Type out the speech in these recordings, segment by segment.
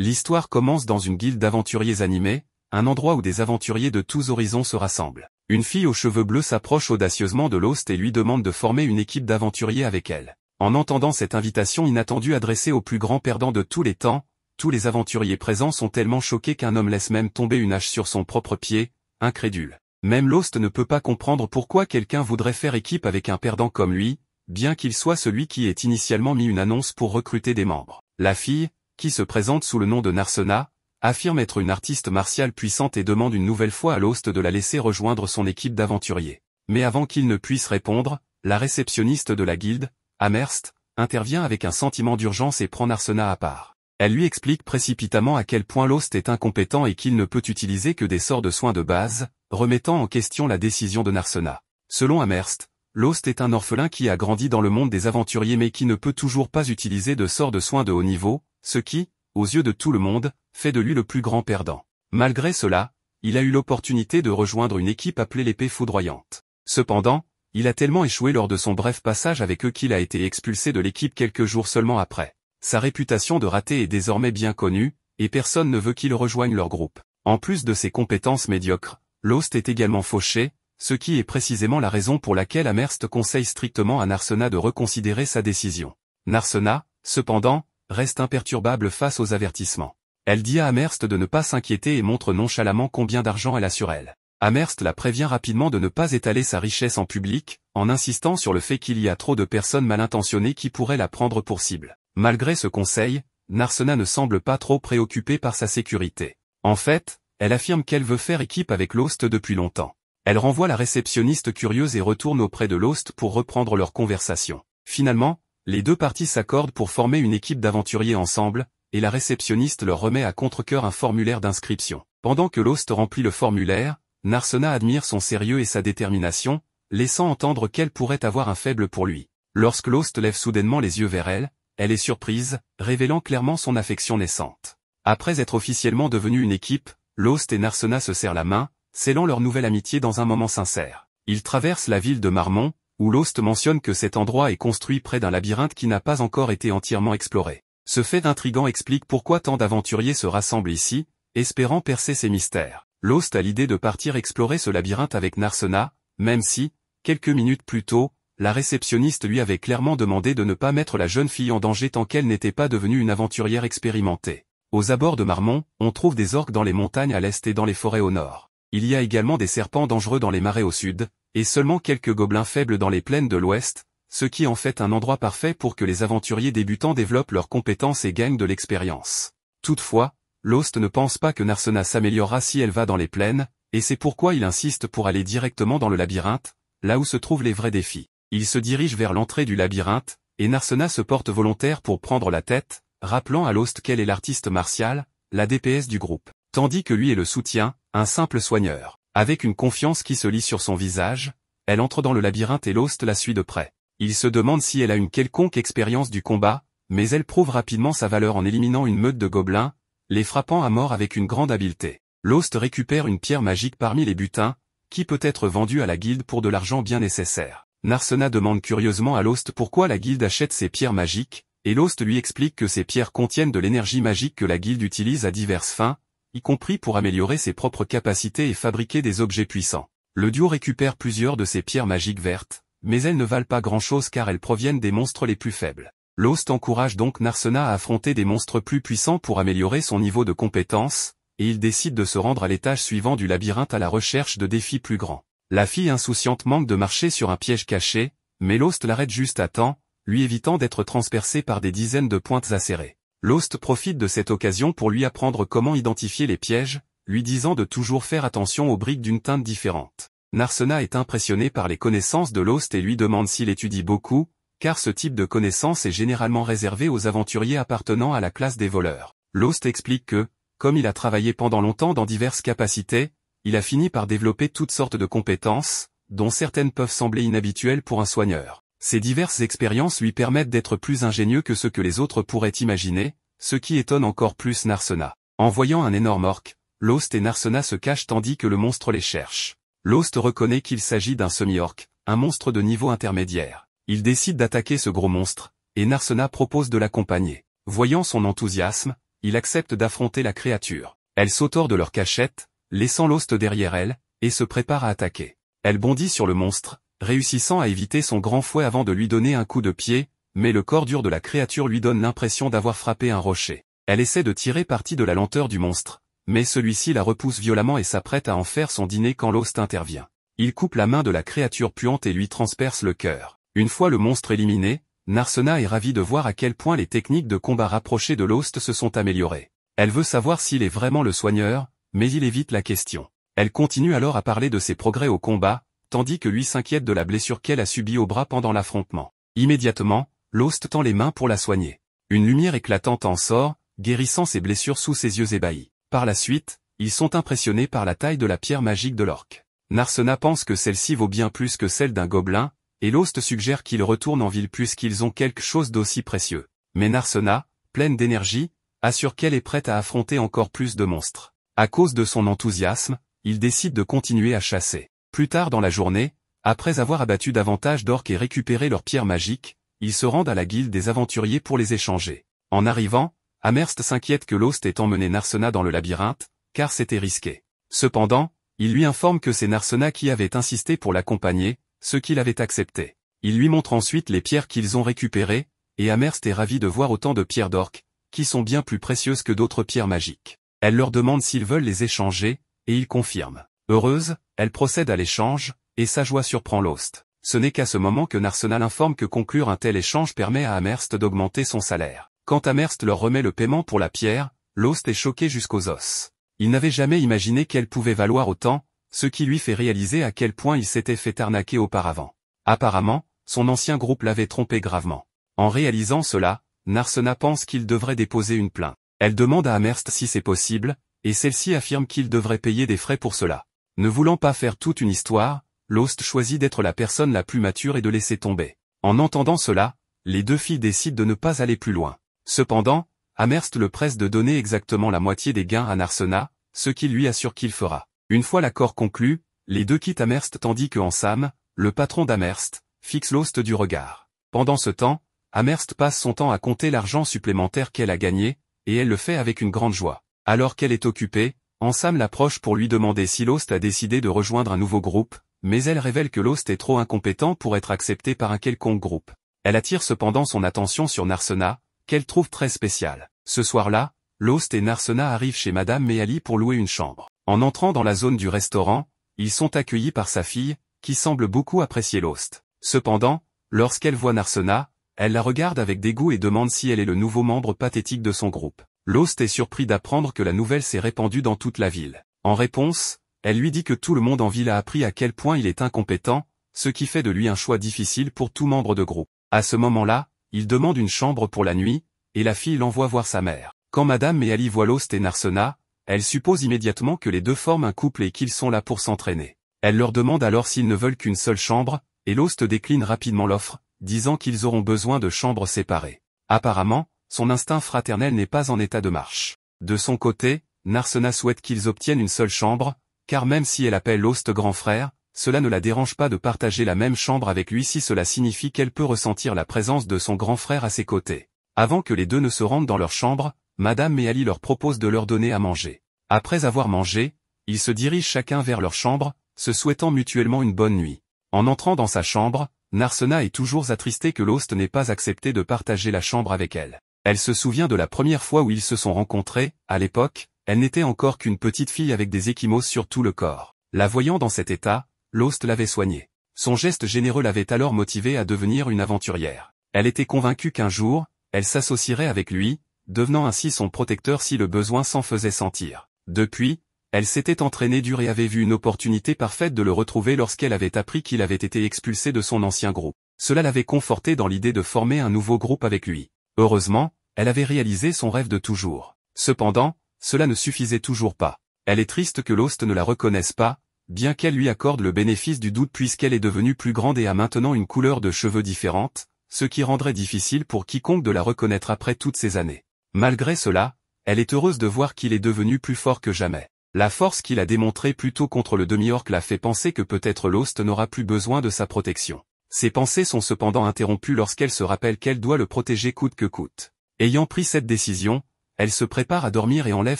L'histoire commence dans une guilde d'aventuriers animés, un endroit où des aventuriers de tous horizons se rassemblent. Une fille aux cheveux bleus s'approche audacieusement de Lost et lui demande de former une équipe d'aventuriers avec elle. En entendant cette invitation inattendue adressée au plus grand perdant de tous les temps, tous les aventuriers présents sont tellement choqués qu'un homme laisse même tomber une hache sur son propre pied, incrédule. Même Lost ne peut pas comprendre pourquoi quelqu'un voudrait faire équipe avec un perdant comme lui, bien qu'il soit celui qui ait initialement mis une annonce pour recruter des membres. La fille, qui se présente sous le nom de Narsena, affirme être une artiste martiale puissante et demande une nouvelle fois à Lost de la laisser rejoindre son équipe d'aventuriers. Mais avant qu'il ne puisse répondre, la réceptionniste de la guilde, Amherst, intervient avec un sentiment d'urgence et prend Narsena à part. Elle lui explique précipitamment à quel point Lost est incompétent et qu'il ne peut utiliser que des sorts de soins de base, remettant en question la décision de Narsena. Selon Amherst, Lost est un orphelin qui a grandi dans le monde des aventuriers mais qui ne peut toujours pas utiliser de sorts de soins de haut niveau, ce qui, aux yeux de tout le monde, fait de lui le plus grand perdant. Malgré cela, il a eu l'opportunité de rejoindre une équipe appelée l'Épée Foudroyante. Cependant, il a tellement échoué lors de son bref passage avec eux qu'il a été expulsé de l'équipe quelques jours seulement après. Sa réputation de raté est désormais bien connue, et personne ne veut qu'il rejoigne leur groupe. En plus de ses compétences médiocres, Lost est également fauché, ce qui est précisément la raison pour laquelle Amherst conseille strictement à Narsena de reconsidérer sa décision. Narsena, cependant, reste imperturbable face aux avertissements. Elle dit à Amherst de ne pas s'inquiéter et montre nonchalamment combien d'argent elle a sur elle. Amherst la prévient rapidement de ne pas étaler sa richesse en public, en insistant sur le fait qu'il y a trop de personnes mal intentionnées qui pourraient la prendre pour cible. Malgré ce conseil, Narsena ne semble pas trop préoccupée par sa sécurité. En fait, elle affirme qu'elle veut faire équipe avec Lost depuis longtemps. Elle renvoie la réceptionniste curieuse et retourne auprès de Lost pour reprendre leur conversation. Finalement, les deux parties s'accordent pour former une équipe d'aventuriers ensemble, et la réceptionniste leur remet à contre-cœur un formulaire d'inscription. Pendant que Lost remplit le formulaire, Narsena admire son sérieux et sa détermination, laissant entendre qu'elle pourrait avoir un faible pour lui. Lorsque Lost lève soudainement les yeux vers elle, elle est surprise, révélant clairement son affection naissante. Après être officiellement devenue une équipe, Lost et Narsena se serrent la main, scellant leur nouvelle amitié dans un moment sincère. Ils traversent la ville de Marmont, où Lost mentionne que cet endroit est construit près d'un labyrinthe qui n'a pas encore été entièrement exploré. Ce fait intrigant explique pourquoi tant d'aventuriers se rassemblent ici, espérant percer ces mystères. Lost a l'idée de partir explorer ce labyrinthe avec Narsena, même si, quelques minutes plus tôt, la réceptionniste lui avait clairement demandé de ne pas mettre la jeune fille en danger tant qu'elle n'était pas devenue une aventurière expérimentée. Aux abords de Marmont, on trouve des orques dans les montagnes à l'est et dans les forêts au nord. Il y a également des serpents dangereux dans les marais au sud, et seulement quelques gobelins faibles dans les plaines de l'ouest, ce qui en fait un endroit parfait pour que les aventuriers débutants développent leurs compétences et gagnent de l'expérience. Toutefois, Lost ne pense pas que Narsena s'améliorera si elle va dans les plaines, et c'est pourquoi il insiste pour aller directement dans le labyrinthe, là où se trouvent les vrais défis. Il se dirige vers l'entrée du labyrinthe, et Narsena se porte volontaire pour prendre la tête, rappelant à Lost qu'elle est l'artiste martiale, la DPS du groupe, tandis que lui est le soutien, un simple soigneur. Avec une confiance qui se lit sur son visage, elle entre dans le labyrinthe et Lost la suit de près. Il se demande si elle a une quelconque expérience du combat, mais elle prouve rapidement sa valeur en éliminant une meute de gobelins, les frappant à mort avec une grande habileté. Lost récupère une pierre magique parmi les butins, qui peut être vendue à la guilde pour de l'argent bien nécessaire. Narsena demande curieusement à Lost pourquoi la guilde achète ces pierres magiques, et Lost lui explique que ces pierres contiennent de l'énergie magique que la guilde utilise à diverses fins, y compris pour améliorer ses propres capacités et fabriquer des objets puissants. Le duo récupère plusieurs de ces pierres magiques vertes, mais elles ne valent pas grand-chose car elles proviennent des monstres les plus faibles. Lost encourage donc Narsena à affronter des monstres plus puissants pour améliorer son niveau de compétence, et il décide de se rendre à l'étage suivant du labyrinthe à la recherche de défis plus grands. La fille insouciante manque de marcher sur un piège caché, mais Lost l'arrête juste à temps, lui évitant d'être transpercé par des dizaines de pointes acérées. Lost profite de cette occasion pour lui apprendre comment identifier les pièges, lui disant de toujours faire attention aux briques d'une teinte différente. Narsena est impressionné par les connaissances de Lost et lui demande s'il étudie beaucoup, car ce type de connaissances est généralement réservé aux aventuriers appartenant à la classe des voleurs. Lost explique que, comme il a travaillé pendant longtemps dans diverses capacités, il a fini par développer toutes sortes de compétences, dont certaines peuvent sembler inhabituelles pour un soigneur. Ces diverses expériences lui permettent d'être plus ingénieux que ce que les autres pourraient imaginer, ce qui étonne encore plus Narsena. En voyant un énorme orque, Lost et Narsena se cachent tandis que le monstre les cherche. Lost reconnaît qu'il s'agit d'un semi-orque, un monstre de niveau intermédiaire. Il décide d'attaquer ce gros monstre, et Narsena propose de l'accompagner. Voyant son enthousiasme, il accepte d'affronter la créature. Elle saute hors de leur cachette, laissant Lost derrière elle, et se prépare à attaquer. Elle bondit sur le monstre, réussissant à éviter son grand fouet avant de lui donner un coup de pied, mais le corps dur de la créature lui donne l'impression d'avoir frappé un rocher. Elle essaie de tirer parti de la lenteur du monstre, mais celui-ci la repousse violemment et s'apprête à en faire son dîner quand Lost intervient. Il coupe la main de la créature puante et lui transperce le cœur. Une fois le monstre éliminé, Narsena est ravie de voir à quel point les techniques de combat rapprochées de Lost se sont améliorées. Elle veut savoir s'il est vraiment le soigneur, mais il évite la question. Elle continue alors à parler de ses progrès au combat, tandis que lui s'inquiète de la blessure qu'elle a subie au bras pendant l'affrontement. Immédiatement, Lost tend les mains pour la soigner. Une lumière éclatante en sort, guérissant ses blessures sous ses yeux ébahis. Par la suite, ils sont impressionnés par la taille de la pierre magique de l'orque. Narsena pense que celle-ci vaut bien plus que celle d'un gobelin, et Lost suggère qu'ils retournent en ville puisqu'ils ont quelque chose d'aussi précieux. Mais Narsena, pleine d'énergie, assure qu'elle est prête à affronter encore plus de monstres. À cause de son enthousiasme, ils décident de continuer à chasser. Plus tard dans la journée, après avoir abattu davantage d'orques et récupéré leurs pierres magiques, ils se rendent à la guilde des aventuriers pour les échanger. En arrivant, Amherst s'inquiète que Lost ait emmené Narsena dans le labyrinthe, car c'était risqué. Cependant, il lui informe que c'est Narsena qui avait insisté pour l'accompagner, ce qu'il avait accepté. Il lui montre ensuite les pierres qu'ils ont récupérées, et Amherst est ravi de voir autant de pierres d'orques, qui sont bien plus précieuses que d'autres pierres magiques. Elle leur demande s'ils veulent les échanger, et ils confirment. Heureuse, elle procède à l'échange, et sa joie surprend Lost. Ce n'est qu'à ce moment que Narsena l'informe que conclure un tel échange permet à Amherst d'augmenter son salaire. Quand Amherst leur remet le paiement pour la pierre, Lost est choqué jusqu'aux os. Il n'avait jamais imaginé qu'elle pouvait valoir autant, ce qui lui fait réaliser à quel point il s'était fait arnaquer auparavant. Apparemment, son ancien groupe l'avait trompé gravement. En réalisant cela, Narsena pense qu'il devrait déposer une plainte. Elle demande à Amherst si c'est possible, et celle-ci affirme qu'il devrait payer des frais pour cela. Ne voulant pas faire toute une histoire, Lost choisit d'être la personne la plus mature et de laisser tomber. En entendant cela, les deux filles décident de ne pas aller plus loin. Cependant, Amherst le presse de donner exactement la moitié des gains à Narsena, ce qui lui assure qu'il fera. Une fois l'accord conclu, les deux quittent Amherst tandis que Sam, le patron d'Amherst, fixe Lost du regard. Pendant ce temps, Amherst passe son temps à compter l'argent supplémentaire qu'elle a gagné, et elle le fait avec une grande joie. Alors qu'elle est occupée, Sam l'approche pour lui demander si Lost a décidé de rejoindre un nouveau groupe, mais elle révèle que Lost est trop incompétent pour être accepté par un quelconque groupe. Elle attire cependant son attention sur Narsena, qu'elle trouve très spéciale. Ce soir-là, Lost et Narsena arrivent chez Madame Meali pour louer une chambre. En entrant dans la zone du restaurant, ils sont accueillis par sa fille, qui semble beaucoup apprécier Lost. Cependant, lorsqu'elle voit Narsena, elle la regarde avec dégoût et demande si elle est le nouveau membre pathétique de son groupe. Lost est surpris d'apprendre que la nouvelle s'est répandue dans toute la ville. En réponse, elle lui dit que tout le monde en ville a appris à quel point il est incompétent, ce qui fait de lui un choix difficile pour tout membre de groupe. À ce moment-là, il demande une chambre pour la nuit, et la fille l'envoie voir sa mère. Quand Madame Meali voit Lost et Narsena, elle suppose immédiatement que les deux forment un couple et qu'ils sont là pour s'entraîner. Elle leur demande alors s'ils ne veulent qu'une seule chambre, et Lost décline rapidement l'offre, disant qu'ils auront besoin de chambres séparées. Apparemment, son instinct fraternel n'est pas en état de marche. De son côté, Narsena souhaite qu'ils obtiennent une seule chambre, car même si elle appelle Lost grand frère, cela ne la dérange pas de partager la même chambre avec lui si cela signifie qu'elle peut ressentir la présence de son grand frère à ses côtés. Avant que les deux ne se rendent dans leur chambre, Madame Meali leur propose de leur donner à manger. Après avoir mangé, ils se dirigent chacun vers leur chambre, se souhaitant mutuellement une bonne nuit. En entrant dans sa chambre, Narsena est toujours attristée que Lost n'ait pas accepté de partager la chambre avec elle. Elle se souvient de la première fois où ils se sont rencontrés, à l'époque, elle n'était encore qu'une petite fille avec des ecchymoses sur tout le corps. La voyant dans cet état, Lost l'avait soignée. Son geste généreux l'avait alors motivée à devenir une aventurière. Elle était convaincue qu'un jour, elle s'associerait avec lui, devenant ainsi son protecteur si le besoin s'en faisait sentir. Depuis, elle s'était entraînée dur et avait vu une opportunité parfaite de le retrouver lorsqu'elle avait appris qu'il avait été expulsé de son ancien groupe. Cela l'avait confortée dans l'idée de former un nouveau groupe avec lui. Heureusement, elle avait réalisé son rêve de toujours. Cependant, cela ne suffisait toujours pas. Elle est triste que Lost ne la reconnaisse pas, bien qu'elle lui accorde le bénéfice du doute puisqu'elle est devenue plus grande et a maintenant une couleur de cheveux différente, ce qui rendrait difficile pour quiconque de la reconnaître après toutes ces années. Malgré cela, elle est heureuse de voir qu'il est devenu plus fort que jamais. La force qu'il a démontrée plus tôt contre le demi-orc la fait penser que peut-être Lost n'aura plus besoin de sa protection. Ses pensées sont cependant interrompues lorsqu'elle se rappelle qu'elle doit le protéger coûte que coûte. Ayant pris cette décision, elle se prépare à dormir et enlève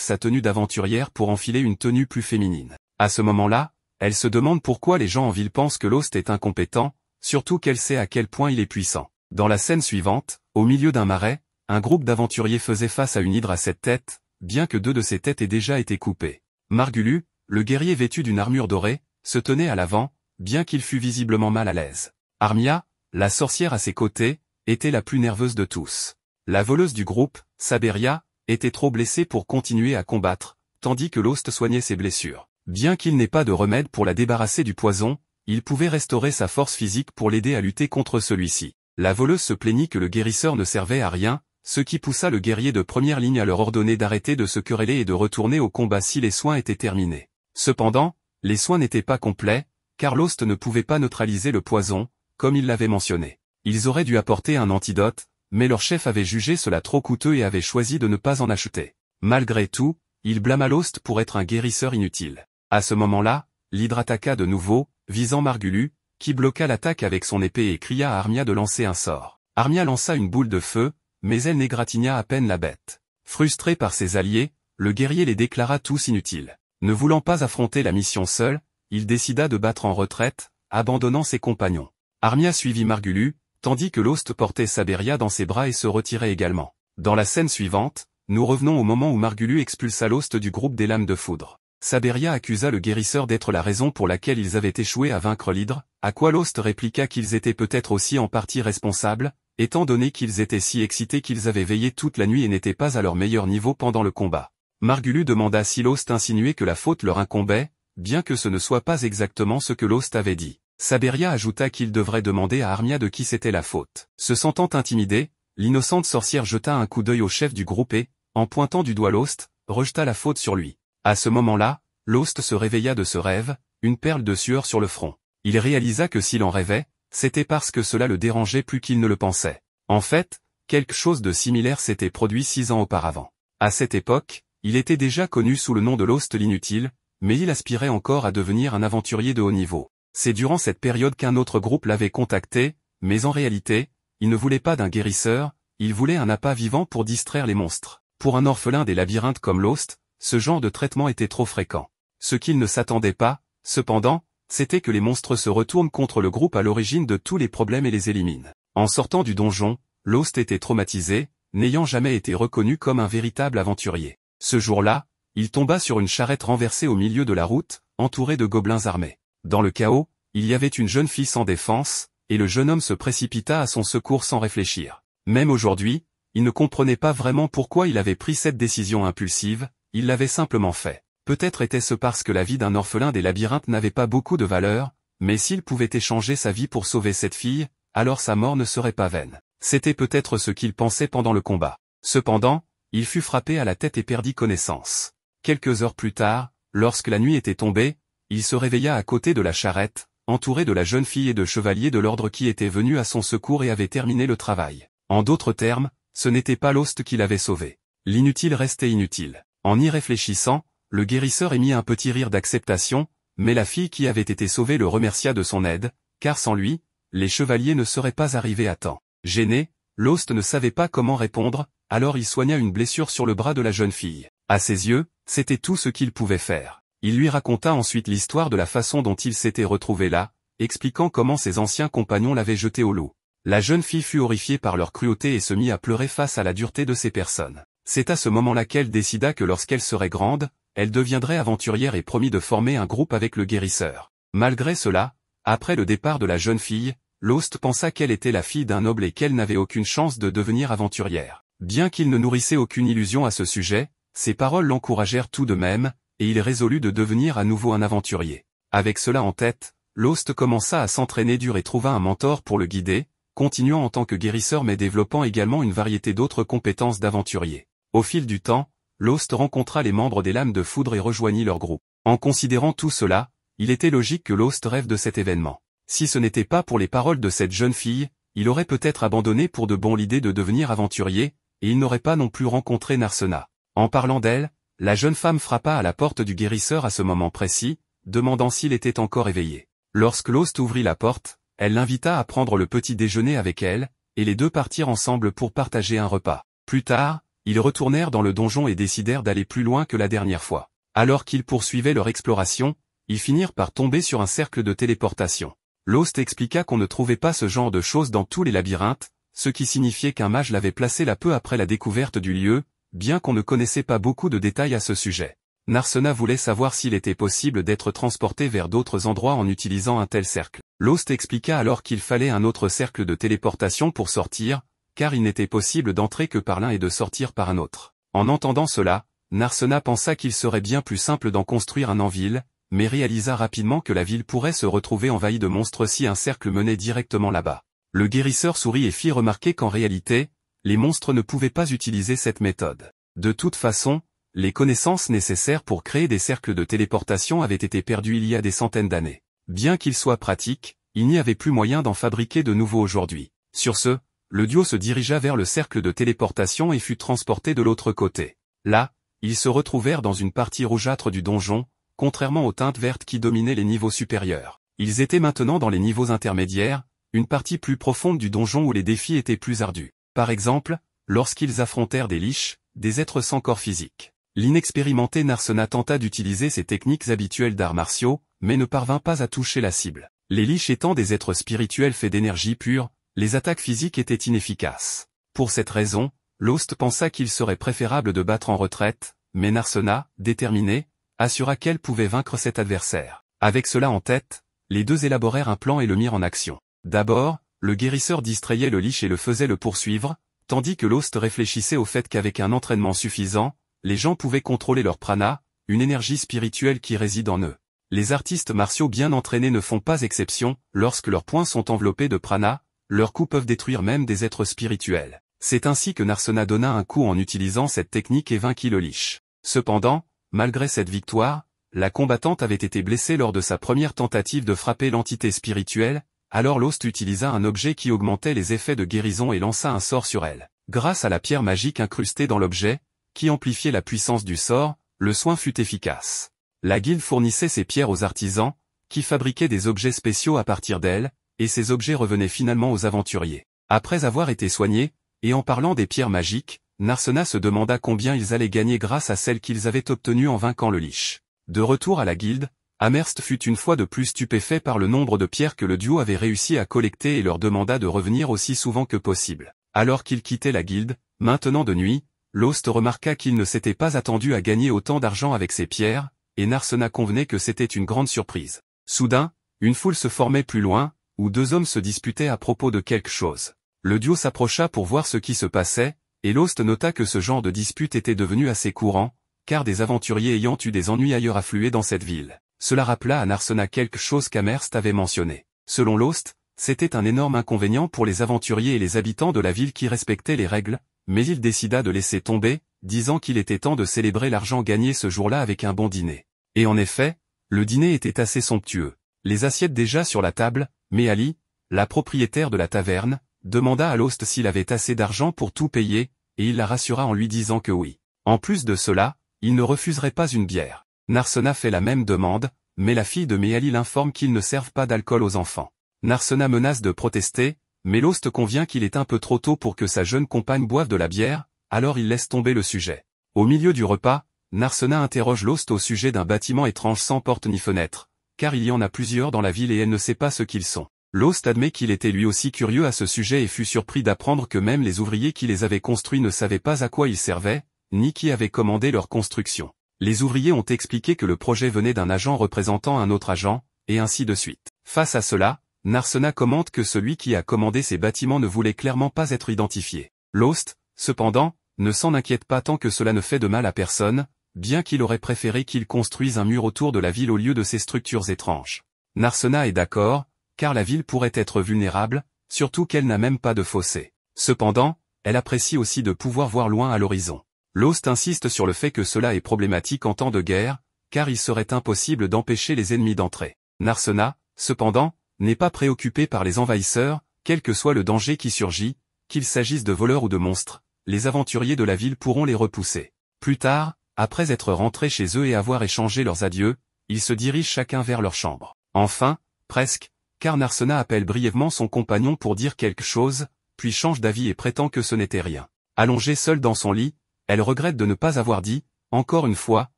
sa tenue d'aventurière pour enfiler une tenue plus féminine. À ce moment-là, elle se demande pourquoi les gens en ville pensent que Lost est incompétent, surtout qu'elle sait à quel point il est puissant. Dans la scène suivante, au milieu d'un marais, un groupe d'aventuriers faisait face à une hydre à 7 têtes, bien que 2 de ses têtes aient déjà été coupées. Margulu, le guerrier vêtu d'une armure dorée, se tenait à l'avant, bien qu'il fût visiblement mal à l'aise. Armia, la sorcière à ses côtés, était la plus nerveuse de tous. La voleuse du groupe, Saberia, était trop blessée pour continuer à combattre, tandis que Lost soignait ses blessures. Bien qu'il n'ait pas de remède pour la débarrasser du poison, il pouvait restaurer sa force physique pour l'aider à lutter contre celui-ci. La voleuse se plaignit que le guérisseur ne servait à rien, ce qui poussa le guerrier de première ligne à leur ordonner d'arrêter de se quereller et de retourner au combat si les soins étaient terminés. Cependant, les soins n'étaient pas complets, car Lost ne pouvait pas neutraliser le poison, comme il l'avait mentionné. Ils auraient dû apporter un antidote, mais leur chef avait jugé cela trop coûteux et avait choisi de ne pas en acheter. Malgré tout, il blâma Lost pour être un guérisseur inutile. À ce moment-là, l'hydre attaqua de nouveau, visant Margulu, qui bloqua l'attaque avec son épée et cria à Armia de lancer un sort. Armia lança une boule de feu, mais elle n'égratigna à peine la bête. Frustré par ses alliés, le guerrier les déclara tous inutiles. Ne voulant pas affronter la mission seul, il décida de battre en retraite, abandonnant ses compagnons. Armia suivit Margulu, tandis que Lost portait Saberia dans ses bras et se retirait également. Dans la scène suivante, nous revenons au moment où Margulu expulsa Lost du groupe des Lames de Foudre. Saberia accusa le guérisseur d'être la raison pour laquelle ils avaient échoué à vaincre l'hydre, à quoi Lost répliqua qu'ils étaient peut-être aussi en partie responsables, étant donné qu'ils étaient si excités qu'ils avaient veillé toute la nuit et n'étaient pas à leur meilleur niveau pendant le combat. Margulu demanda si Lost insinuait que la faute leur incombait, bien que ce ne soit pas exactement ce que Lost avait dit. Saberia ajouta qu'il devrait demander à Armia de qui c'était la faute. Se sentant intimidée, l'innocente sorcière jeta un coup d'œil au chef du groupe et, en pointant du doigt Lost, rejeta la faute sur lui. À ce moment-là, Lost se réveilla de ce rêve, une perle de sueur sur le front. Il réalisa que s'il en rêvait, c'était parce que cela le dérangeait plus qu'il ne le pensait. En fait, quelque chose de similaire s'était produit 6 ans auparavant. À cette époque, il était déjà connu sous le nom de Lost l'inutile, mais il aspirait encore à devenir un aventurier de haut niveau. C'est durant cette période qu'un autre groupe l'avait contacté, mais en réalité, il ne voulait pas d'un guérisseur, il voulait un appât vivant pour distraire les monstres. Pour un orphelin des labyrinthes comme Lost, ce genre de traitement était trop fréquent. Ce qu'il ne s'attendait pas, cependant, c'était que les monstres se retournent contre le groupe à l'origine de tous les problèmes et les éliminent. En sortant du donjon, Lost était traumatisé, n'ayant jamais été reconnu comme un véritable aventurier. Ce jour-là, il tomba sur une charrette renversée au milieu de la route, entourée de gobelins armés. Dans le chaos, il y avait une jeune fille sans défense, et le jeune homme se précipita à son secours sans réfléchir. Même aujourd'hui, il ne comprenait pas vraiment pourquoi il avait pris cette décision impulsive, il l'avait simplement fait. Peut-être était-ce parce que la vie d'un orphelin des labyrinthes n'avait pas beaucoup de valeur, mais s'il pouvait échanger sa vie pour sauver cette fille, alors sa mort ne serait pas vaine. C'était peut-être ce qu'il pensait pendant le combat. Cependant, il fut frappé à la tête et perdit connaissance. Quelques heures plus tard, lorsque la nuit était tombée, il se réveilla à côté de la charrette, entouré de la jeune fille et de chevaliers de l'ordre qui étaient venus à son secours et avaient terminé le travail. En d'autres termes, ce n'était pas Lost qui l'avait sauvé. L'inutile restait inutile. En y réfléchissant, le guérisseur émit un petit rire d'acceptation, mais la fille qui avait été sauvée le remercia de son aide, car sans lui, les chevaliers ne seraient pas arrivés à temps. Gêné, Lost ne savait pas comment répondre, alors il soigna une blessure sur le bras de la jeune fille. À ses yeux, c'était tout ce qu'il pouvait faire. Il lui raconta ensuite l'histoire de la façon dont il s'était retrouvé là, expliquant comment ses anciens compagnons l'avaient jeté au loup. La jeune fille fut horrifiée par leur cruauté et se mit à pleurer face à la dureté de ces personnes. C'est à ce moment-là qu'elle décida que lorsqu'elle serait grande, elle deviendrait aventurière et promit de former un groupe avec le guérisseur. Malgré cela, après le départ de la jeune fille, Lost pensa qu'elle était la fille d'un noble et qu'elle n'avait aucune chance de devenir aventurière. Bien qu'il ne nourrissait aucune illusion à ce sujet, ses paroles l'encouragèrent tout de même, et il résolut de devenir à nouveau un aventurier. Avec cela en tête, Lost commença à s'entraîner dur et trouva un mentor pour le guider, continuant en tant que guérisseur mais développant également une variété d'autres compétences d'aventurier. Au fil du temps, Lost rencontra les membres des Lames de Foudre et rejoignit leur groupe. En considérant tout cela, il était logique que Lost rêve de cet événement. Si ce n'était pas pour les paroles de cette jeune fille, il aurait peut-être abandonné pour de bon l'idée de devenir aventurier, et il n'aurait pas non plus rencontré Narsena. En parlant d'elle, la jeune femme frappa à la porte du guérisseur à ce moment précis, demandant s'il était encore éveillé. Lorsque Lost ouvrit la porte, elle l'invita à prendre le petit déjeuner avec elle, et les deux partirent ensemble pour partager un repas. Plus tard, ils retournèrent dans le donjon et décidèrent d'aller plus loin que la dernière fois. Alors qu'ils poursuivaient leur exploration, ils finirent par tomber sur un cercle de téléportation. Lost expliqua qu'on ne trouvait pas ce genre de choses dans tous les labyrinthes, ce qui signifiait qu'un mage l'avait placé là peu après la découverte du lieu, bien qu'on ne connaissait pas beaucoup de détails à ce sujet. Narsena voulait savoir s'il était possible d'être transporté vers d'autres endroits en utilisant un tel cercle. Lost expliqua alors qu'il fallait un autre cercle de téléportation pour sortir, car il n'était possible d'entrer que par l'un et de sortir par un autre. En entendant cela, Narsena pensa qu'il serait bien plus simple d'en construire un en ville, mais réalisa rapidement que la ville pourrait se retrouver envahie de monstres si un cercle menait directement là-bas. Le guérisseur sourit et fit remarquer qu'en réalité, les monstres ne pouvaient pas utiliser cette méthode. De toute façon, les connaissances nécessaires pour créer des cercles de téléportation avaient été perdues il y a des centaines d'années. Bien qu'ils soient pratiques, il n'y avait plus moyen d'en fabriquer de nouveaux aujourd'hui. Sur ce, le duo se dirigea vers le cercle de téléportation et fut transporté de l'autre côté. Là, ils se retrouvèrent dans une partie rougeâtre du donjon, contrairement aux teintes vertes qui dominaient les niveaux supérieurs. Ils étaient maintenant dans les niveaux intermédiaires, une partie plus profonde du donjon où les défis étaient plus ardus. Par exemple, lorsqu'ils affrontèrent des liches, des êtres sans corps physique. L'inexpérimenté Narsena tenta d'utiliser ses techniques habituelles d'arts martiaux, mais ne parvint pas à toucher la cible. Les liches étant des êtres spirituels faits d'énergie pure, les attaques physiques étaient inefficaces. Pour cette raison, Lost pensa qu'il serait préférable de battre en retraite, mais Narsena, déterminé, assura qu'elle pouvait vaincre cet adversaire. Avec cela en tête, les deux élaborèrent un plan et le mirent en action. D'abord, le guérisseur distrayait le liche et le faisait le poursuivre, tandis que Lost réfléchissait au fait qu'avec un entraînement suffisant, les gens pouvaient contrôler leur prana, une énergie spirituelle qui réside en eux. Les artistes martiaux bien entraînés ne font pas exception, lorsque leurs poings sont enveloppés de prana, leurs coups peuvent détruire même des êtres spirituels. C'est ainsi que Narsena donna un coup en utilisant cette technique et vainquit le liche. Cependant, malgré cette victoire, la combattante avait été blessée lors de sa première tentative de frapper l'entité spirituelle, alors Lost utilisa un objet qui augmentait les effets de guérison et lança un sort sur elle. Grâce à la pierre magique incrustée dans l'objet, qui amplifiait la puissance du sort, le soin fut efficace. La guilde fournissait ces pierres aux artisans, qui fabriquaient des objets spéciaux à partir d'elles, et ces objets revenaient finalement aux aventuriers. Après avoir été soignés, et en parlant des pierres magiques, Narsena se demanda combien ils allaient gagner grâce à celles qu'ils avaient obtenues en vainquant le liche. De retour à la guilde, Amherst fut une fois de plus stupéfait par le nombre de pierres que le duo avait réussi à collecter et leur demanda de revenir aussi souvent que possible. Alors qu'il quittait la guilde, maintenant de nuit, Lost remarqua qu'il ne s'était pas attendu à gagner autant d'argent avec ces pierres, et Narsena convenait que c'était une grande surprise. Soudain, une foule se formait plus loin, où deux hommes se disputaient à propos de quelque chose. Le duo s'approcha pour voir ce qui se passait, et Lost nota que ce genre de dispute était devenu assez courant, car des aventuriers ayant eu des ennuis ailleurs affluaient dans cette ville. Cela rappela à Narsena quelque chose qu'Amherst avait mentionné. Selon Lost, c'était un énorme inconvénient pour les aventuriers et les habitants de la ville qui respectaient les règles, mais il décida de laisser tomber, disant qu'il était temps de célébrer l'argent gagné ce jour-là avec un bon dîner. Et en effet, le dîner était assez somptueux. Les assiettes déjà sur la table, mais Ali, la propriétaire de la taverne, demanda à Lost s'il avait assez d'argent pour tout payer, et il la rassura en lui disant que oui. En plus de cela, il ne refuserait pas une bière. Narsena fait la même demande, mais la fille de Méali l'informe qu'ils ne servent pas d'alcool aux enfants. Narsena menace de protester, mais Lost convient qu'il est un peu trop tôt pour que sa jeune compagne boive de la bière, alors il laisse tomber le sujet. Au milieu du repas, Narsena interroge Lost au sujet d'un bâtiment étrange sans porte ni fenêtre, car il y en a plusieurs dans la ville et elle ne sait pas ce qu'ils sont. Lost admet qu'il était lui aussi curieux à ce sujet et fut surpris d'apprendre que même les ouvriers qui les avaient construits ne savaient pas à quoi ils servaient, ni qui avait commandé leur construction. Les ouvriers ont expliqué que le projet venait d'un agent représentant un autre agent, et ainsi de suite. Face à cela, Narsena commente que celui qui a commandé ces bâtiments ne voulait clairement pas être identifié. Lost, cependant, ne s'en inquiète pas tant que cela ne fait de mal à personne, bien qu'il aurait préféré qu'ils construisent un mur autour de la ville au lieu de ces structures étranges. Narsena est d'accord, car la ville pourrait être vulnérable, surtout qu'elle n'a même pas de fossé. Cependant, elle apprécie aussi de pouvoir voir loin à l'horizon. Lost insiste sur le fait que cela est problématique en temps de guerre, car il serait impossible d'empêcher les ennemis d'entrer. Narsena, cependant, n'est pas préoccupé par les envahisseurs, quel que soit le danger qui surgit, qu'il s'agisse de voleurs ou de monstres, les aventuriers de la ville pourront les repousser. Plus tard, après être rentrés chez eux et avoir échangé leurs adieux, ils se dirigent chacun vers leur chambre. Enfin, presque, car Narsena appelle brièvement son compagnon pour dire quelque chose, puis change d'avis et prétend que ce n'était rien. Allongé seul dans son lit, Elle regrette de ne pas avoir dit, encore une fois,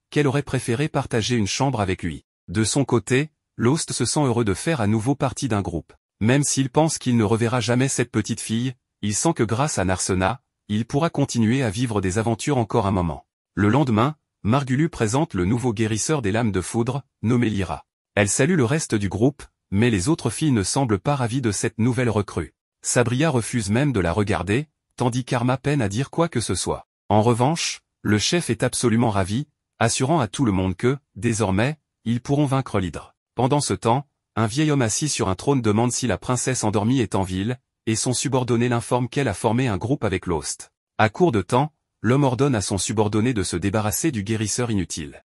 qu'elle aurait préféré partager une chambre avec lui. De son côté, Lost se sent heureux de faire à nouveau partie d'un groupe. Même s'il pense qu'il ne reverra jamais cette petite fille, il sent que grâce à Narsena, il pourra continuer à vivre des aventures encore un moment. Le lendemain, Margulu présente le nouveau guérisseur des lames de foudre, nommé Lyra. Elle salue le reste du groupe, mais les autres filles ne semblent pas ravies de cette nouvelle recrue. Sabria refuse même de la regarder, tandis qu'Arma peine à dire quoi que ce soit. En revanche, le chef est absolument ravi, assurant à tout le monde que, désormais, ils pourront vaincre l'hydre. Pendant ce temps, un vieil homme assis sur un trône demande si la princesse endormie est en ville, et son subordonné l'informe qu'elle a formé un groupe avec Lost. À court de temps, l'homme ordonne à son subordonné de se débarrasser du guérisseur inutile.